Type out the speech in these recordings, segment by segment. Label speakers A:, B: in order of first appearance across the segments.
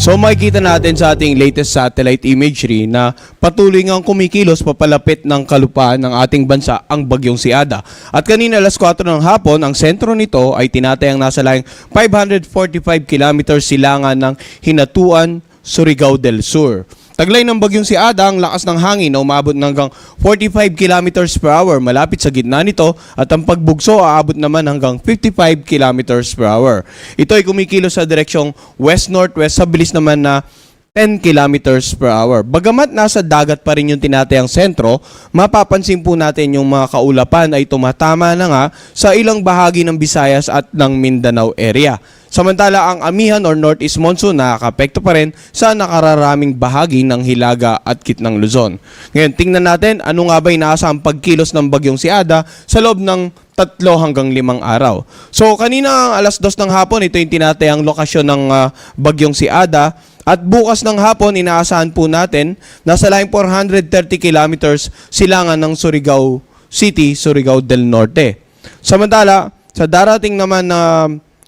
A: So makikita natin sa ating latest satellite imagery na patuloy ngang kumikilos papalapit ng kalupaan ng ating bansa ang bagyong si Ada. At kanina alas 4 ng hapon, ang sentro nito ay tinatayang nasa layong 545 km silangan ng Hinatuan, Surigao del Sur. Taglay ng bagyong si Ada ang lakas ng hangin na umabot ng hanggang 45 km per hour malapit sa gitna nito at ang pagbugso aabot naman hanggang 55 km per hour. Ito ay kumikilos sa direksyong west-northwest sa bilis naman na 10 km per hour. Bagamat nasa dagat pa rin yung tinatayang sentro, mapapansin po natin yung mga kaulapan ay tumatama na nga sa ilang bahagi ng Visayas at ng Mindanao area. Samantala ang amihan or northeast monsoon nakakapekto pa rin sa nakararaming bahagi ng Hilaga at Gitnang Luzon. Ngayon, tingnan natin ano nga ba inaasahang pagkilos ng bagyong si Ada sa loob ng 3 hanggang 5 araw. So kanina alas 2 ng hapon, ito yung tinatayang lokasyon ng bagyong si Ada. At bukas ng hapon, inaasahan po natin nasa layong 430 kilometers silangan ng Surigao City, Surigao del Norte. Samantala, sa darating naman na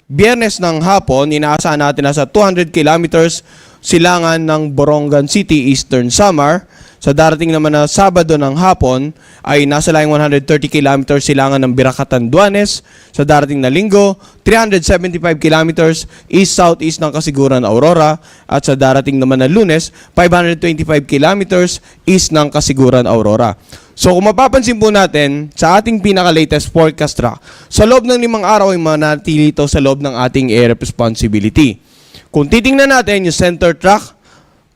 A: Biyernes ng hapon, inaasahan natin nasa 200 kilometers silangan ng Borongan City, Eastern Samar. Sa darating naman na Sabado ng hapon ay nasa layong 130 km silangan ng Biracatan, Duanes. Sa darating na Linggo, 375 km east-southeast ng Kasiguran, Aurora. At sa darating naman na Lunes, 525 km east ng Kasiguran, Aurora. So kung mapapansin po natin sa ating pinaka-latest forecast track, sa loob ng 5 araw ay manatili ito sa loob ng ating area of responsibility. Kung titingnan natin yung center track,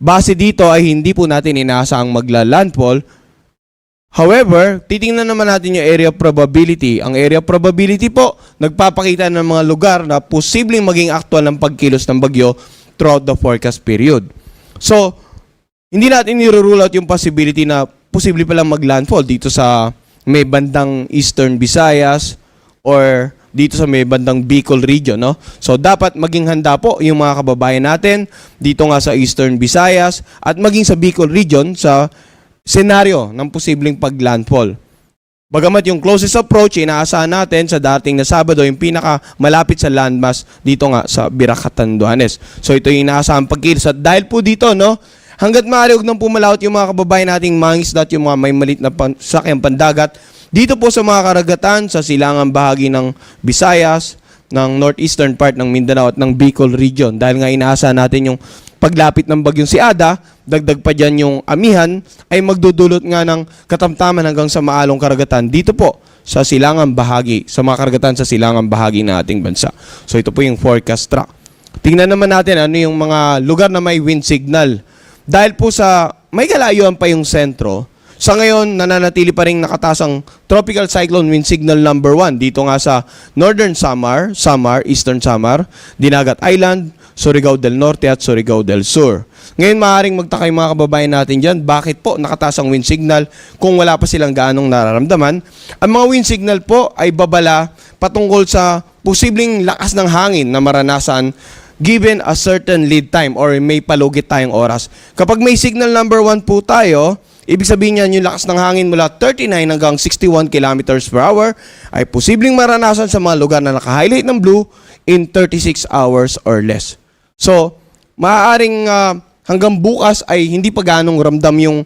A: base dito ay hindi po natin inaasahang magla-landfall. However, titingnan naman natin yung area probability. Ang area probability po, nagpapakita ng mga lugar na posibleng maging aktual ng pagkilos ng bagyo throughout the forecast period. So, hindi natin i-rule out yung possibility na posible palang mag-landfall dito sa may bandang Eastern Visayas or dito sa may bandang Bicol region, no? So dapat maging handa po yung mga kababayan natin dito nga sa Eastern Visayas at maging sa Bicol region sa senaryo ng posibleng pag-landfall. Bagamat yung closest approach, inaasahan natin sa dating na Sabado yung pinaka malapit sa landmass dito nga sa Biracatan, Duanes. So ito yung inaasahan pagkilos at dahil po dito, no, hanggat maaari huwag nang pumalawat yung mga kababayan nating mangisda at yung mga may malit na sakyang pandagat dito po sa mga karagatan sa silangang bahagi ng Visayas, ng northeastern part ng Mindanao at ng Bicol region. Dahil nga inaasahan natin yung paglapit ng bagyong si Ada, dagdag pa dyan yung amihan, ay magdudulot nga ng katamtaman hanggang sa maalong karagatan dito po sa silangang bahagi, sa mga karagatan sa silangang bahagi ng ating bansa. So ito po yung forecast track. Tingnan naman natin ano yung mga lugar na may wind signal. Dahil po sa may kalayuan pa yung sentro, sa ngayon, nananatili pa rin nakataas ang Tropical Cyclone Wind Signal number 1 dito nga sa Northern Samar, Eastern Samar, Dinagat Island, Surigao del Norte at Surigao del Sur. Ngayon, maaaring magtaka yung mga kababayan natin dyan, bakit po nakataas ang wind signal kung wala pa silang gaanong nararamdaman? Ang mga wind signal po ay babala patungkol sa posibleng lakas ng hangin na maranasan given a certain lead time or may palugit tayong oras. Kapag may signal number 1 po tayo, ibig sabihin niyan yung lakas ng hangin mula 39 hanggang 61 km per hour ay posibleng maranasan sa mga lugar na naka-highlight ng blue in 36 hours or less. So, maaaring hanggang bukas ay hindi pa ganong ramdam yung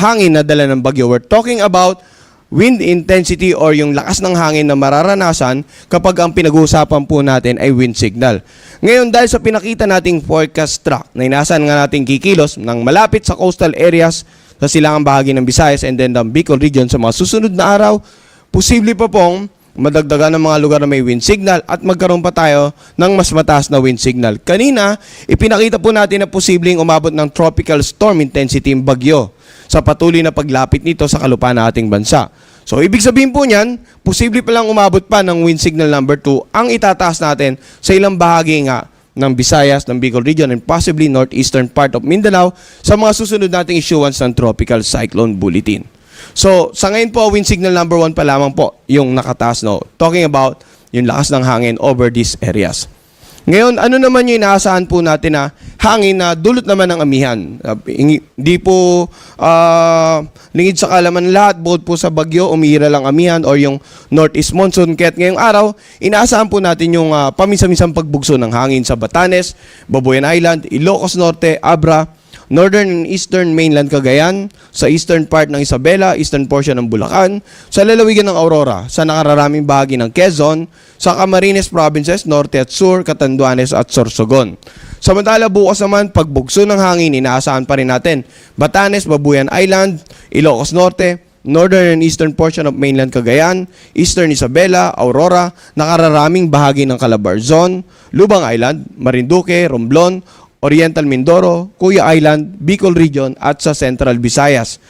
A: hangin na dala ng bagyo. We're talking about wind intensity or yung lakas ng hangin na mararanasan kapag ang pinag-uusapan po natin ay wind signal. Ngayon, dahil sa pinakita nating forecast track na inaasahan nga nating kikilos ng malapit sa coastal areas sa silangang bahagi ng Visayas and then the Bicol region sa mga susunod na araw, posible pa pong madagdagan ng mga lugar na may wind signal at magkaroon pa tayo ng mas mataas na wind signal. Kanina, ipinakita po natin na posibleng umabot ng tropical storm intensity yung bagyo sa patuloy na paglapit nito sa kalupaan ng ating bansa. So, ibig sabihin po niyan, posible pa lang umabot pa ng wind signal number 2 ang itataas natin sa ilang bahagi nga ng Visayas, ng Bicol region, and possibly northeastern part of Mindanao sa mga susunod nating issuance ng Tropical Cyclone Bulletin. So, sa ngayon po, wind signal number 1 pa lamang po yung nakataas, no? Talking about yung lakas ng hangin over these areas. Ngayon, ano naman yung inaasahan po natin na hangin na dulot naman ng amihan. Hindi po lingid sa kalaman lahat, bukod po sa bagyo, umihira lang amihan or yung northeast monsoon. Kaya't ngayong araw, inaasahan po natin yung paminsan-minsang pagbugso ng hangin sa Batanes, Babuyan Island, Ilocos Norte, Abra, northern and eastern mainland Cagayan, sa eastern part ng Isabela, eastern portion ng Bulacan, sa lalawigan ng Aurora, sa nakararaming bahagi ng Quezon, sa Camarines Provinces, Norte at Sur, Catanduanes at Sorsogon. Samantala bukas naman, pagbugso ng hangin, inaasahan pa rin natin Batanes, Babuyan Island, Ilocos Norte, northern and eastern portion of mainland Cagayan, eastern Isabela, Aurora, nakararaming bahagi ng Calabarzon, Lubang Island, Marinduque, Romblon, Oriental Mindoro, Cuya Island, Bicol Region at sa Central Visayas.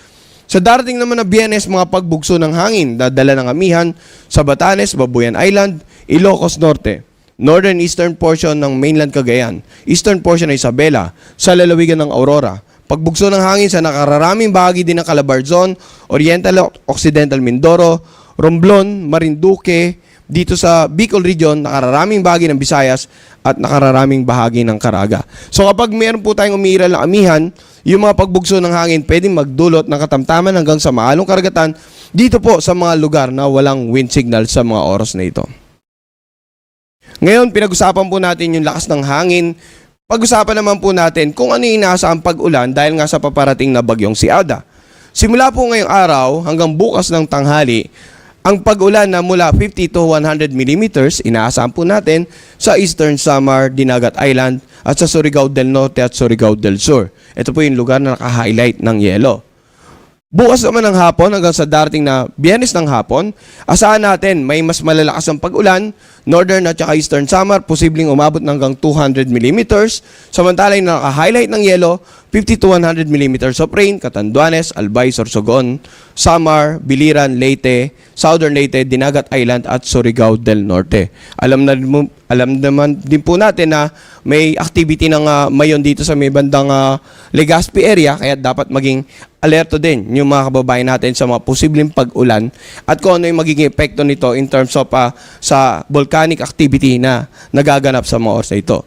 A: Sa darating naman na Biyernes, mga pagbugso ng hangin dadala ng amihan sa Batanes, Babuyan Island, Ilocos Norte, northern eastern portion ng mainland Cagayan, eastern portion ng Isabela, sa lalawigan ng Aurora. Pagbugso ng hangin sa nakararaming bahagi din ng Calabarzon, Oriental Occidental Mindoro, Romblon, Marinduque, dito sa Bicol Region, nakararaming bahagi ng Visayas at nakararaming bahagi ng Caraga. So kapag mayroon po tayong umiiral na amihan, yung mga pagbugso ng hangin pwedeng magdulot ng katamtaman hanggang sa maalong karagatan dito po sa mga lugar na walang wind signal sa mga oras na ito. Ngayon, pinag-usapan po natin yung lakas ng hangin. Pag-usapan naman po natin kung ano yung inaasahang pag-ulan dahil nga sa paparating na bagyong si Ada. Simula po ngayong araw hanggang bukas ng tanghali, ang pag-ulan na mula 50 to 100 millimeters, inaasahan po natin sa Eastern Samar, Dinagat Island at sa Surigao del Norte at Surigao del Sur. Ito po yung lugar na naka-highlight ng yellow. Bukas naman ng hapon hanggang sa darating na Biyernes ng hapon, asahan natin may mas malalakas ang pag-ulan, Northern at saka Eastern Samar, posibleng umabot ng hanggang 200 millimeters. Samantala yung naka-highlight ng yellow, 50 to 100 millimeters of rain, Catanduanes, Albay, Sorsogon, Samar, Biliran, Leyte, Southern Leyte, Dinagat Island at Surigao del Norte. Alam naman din po natin na may activity ng mayon dito sa may bandang Legazpi area, kaya dapat maging alerto din yung mga kababayan natin sa mga posibleng pag-ulan at kung ano yung magiging epekto nito in terms of sa volcanic activity na nagaganap sa mga oras na ito.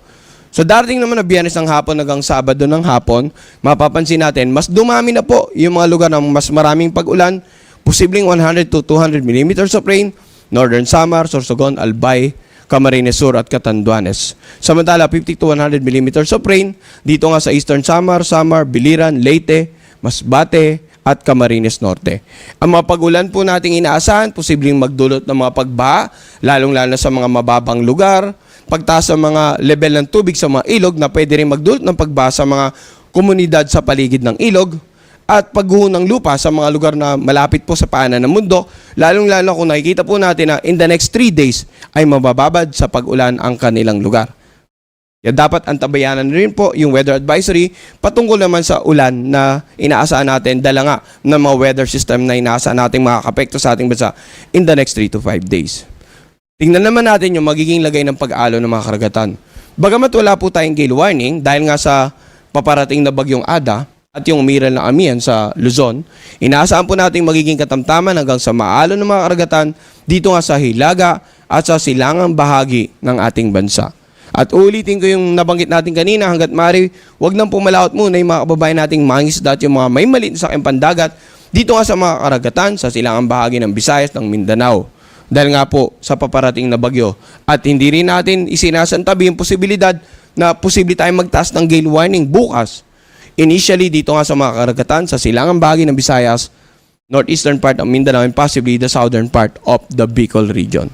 A: So darating naman na Biyernes ng hapon hanggang Sabado ng hapon, mapapansin natin mas dumami na po yung mga lugar ng mas maraming pag-ulan, posibleng 100 to 200 millimeters of rain, Northern Samar, Sorsogon, Albay, Camarines Sur at Catanduanes. Samantala 50 to 100 millimeters of rain dito nga sa Eastern Samar, Biliran, Leyte, Masbate at Camarines Norte. Ang mga pag-ulan po nating inaasahan, posibleng magdulot ng mga pagbaha, lalong-lalo sa mga mababang lugar, pagtaas sa mga level ng tubig sa mga ilog na pwede rin magdulot ng pagbaha sa mga komunidad sa paligid ng ilog, at pagguho ng lupa sa mga lugar na malapit po sa paanan ng mundo, lalong-lalo kung nakikita po natin na in the next 3 days ay mabababad sa pag-ulan ang kanilang lugar. Kaya dapat antabayanan rin po yung weather advisory patungkol naman sa ulan na inaasahan natin dala nga ng mga weather system na inaasahan natin makakapekto sa ating bansa in the next 3 to 5 days. Tingnan naman natin yung magiging lagay ng pag-alo ng mga karagatan. Bagamat wala po tayong gale warning dahil nga sa paparating na bagyong Ada at yung umiral na amihan sa Luzon, inaasahan po natin magiging katamtaman hanggang sa maalo ng mga karagatan dito nga sa Hilaga at sa silangang bahagi ng ating bansa. At ulitin ko yung nabanggit natin kanina, hanggat maaari, wag nang pumalawat muna yung mga kababayan nating mangingisda at yung mga may maliit na sakyang pandagat dito nga sa mga karagatan sa silangang bahagi ng Visayas ng Mindanao. Dahil nga po sa paparating na bagyo. At hindi rin natin isinasantabi yung posibilidad na posible tayong magtaas ng gale warning bukas. Initially dito nga sa mga karagatan sa silangang bahagi ng Visayas, northeastern part of Mindanao and possibly the southern part of the Bicol region.